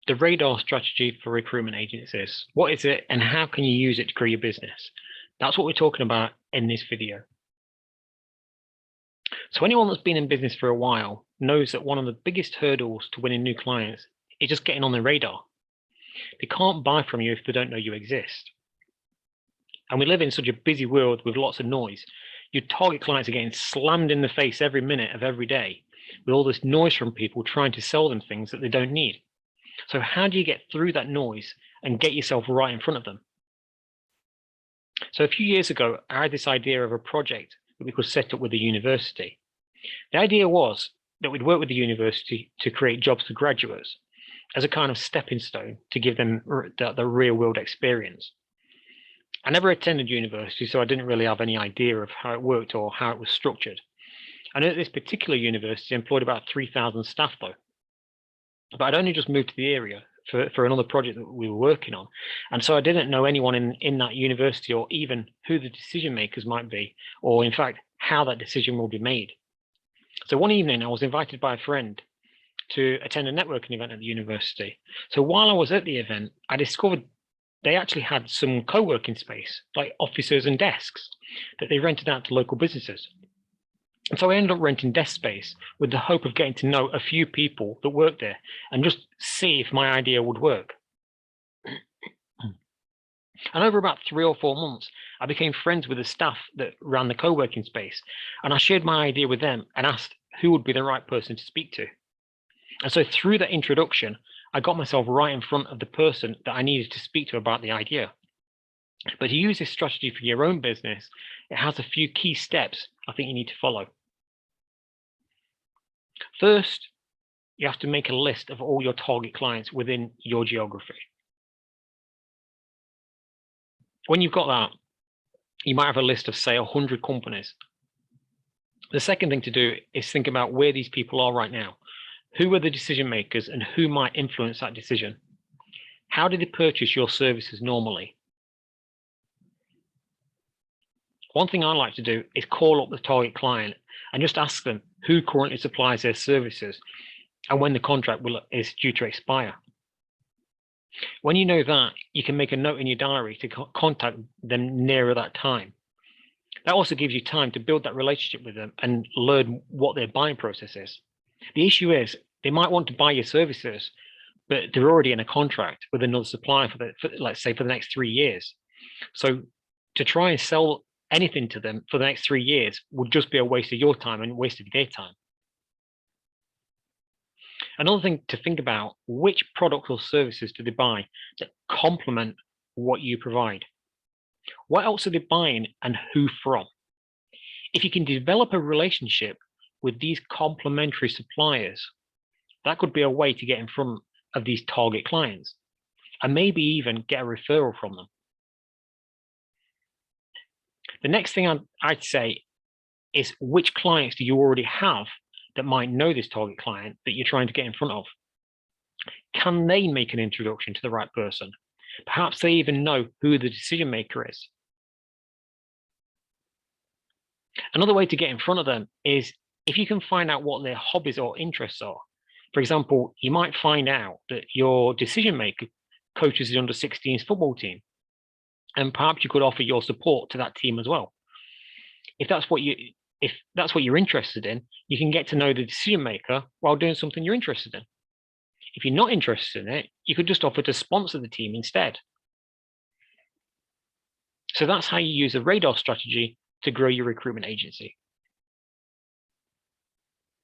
the radar strategy for recruitment agencies. What is it and how can you use it to grow your business? That's what we're talking about in this video. So anyone that's been in business for a while knows that one of the biggest hurdles to winning new clients is just getting on the radar. They can't buy from you if they don't know you exist. And we live in such a busy world with lots of noise. Your target clients are getting slammed in the face every minute of every day with all this noise from people trying to sell them things that they don't need. So how do you get through that noise and get yourself right in front of them? So a few years ago, I had this idea of a project that we could set up with the university. The idea was that we'd work with the university to create jobs for graduates as a kind of stepping stone to give them the real world experience. I never attended university, so I didn't really have any idea of how it worked or how it was structured. I know that this particular university employed about 3,000 staff though, but I'd only just moved to the area for another project that we were working on. And so I didn't know anyone in that university or even who the decision makers might be, or in fact, how that decision will be made. So one evening I was invited by a friend to attend a networking event at the university. So while I was at the event, I discovered they actually had some co-working space, like offices and desks, that they rented out to local businesses. And so I ended up renting desk space with the hope of getting to know a few people that worked there and just see if my idea would work. And over about 3 or 4 months, I became friends with the staff that ran the co-working space. And I shared my idea with them and asked who would be the right person to speak to. And so through that introduction, I got myself right in front of the person that I needed to speak to about the idea. But to use this strategy for your own business, it has a few key steps I think you need to follow. First, you have to make a list of all your target clients within your geography. When you've got that, you might have a list of, say, 100 companies. The second thing to do is think about where these people are right now. Who are the decision makers and who might influence that decision? How do they purchase your services normally? One thing I like to do is call up the target client and just ask them who currently supplies their services and when the contract is due to expire. When you know that, you can make a note in your diary to contact them nearer that time. That also gives you time to build that relationship with them and learn what their buying process is. The issue is they might want to buy your services, but they're already in a contract with another supplier let's say, for the next 3 years. So to try and sell anything to them for the next 3 years would just be a waste of your time and a waste of their time. Another thing to think about, which products or services do they buy that complement what you provide? What else are they buying and who from? If you can develop a relationship with these complementary suppliers, that could be a way to get in front of these target clients and maybe even get a referral from them. The next thing I'd say is, which clients do you already have that might know this target client that you're trying to get in front of? Can they make an introduction to the right person? Perhaps they even know who the decision maker is. Another way to get in front of them is if you can find out what their hobbies or interests are. For example, you might find out that your decision maker coaches the under-16s football team, and perhaps you could offer your support to that team as well. If that's what you're interested in, you can get to know the decision maker while doing something you're interested in. If you're not interested in it, you could just offer to sponsor the team instead. So that's how you use a radar strategy to grow your recruitment agency.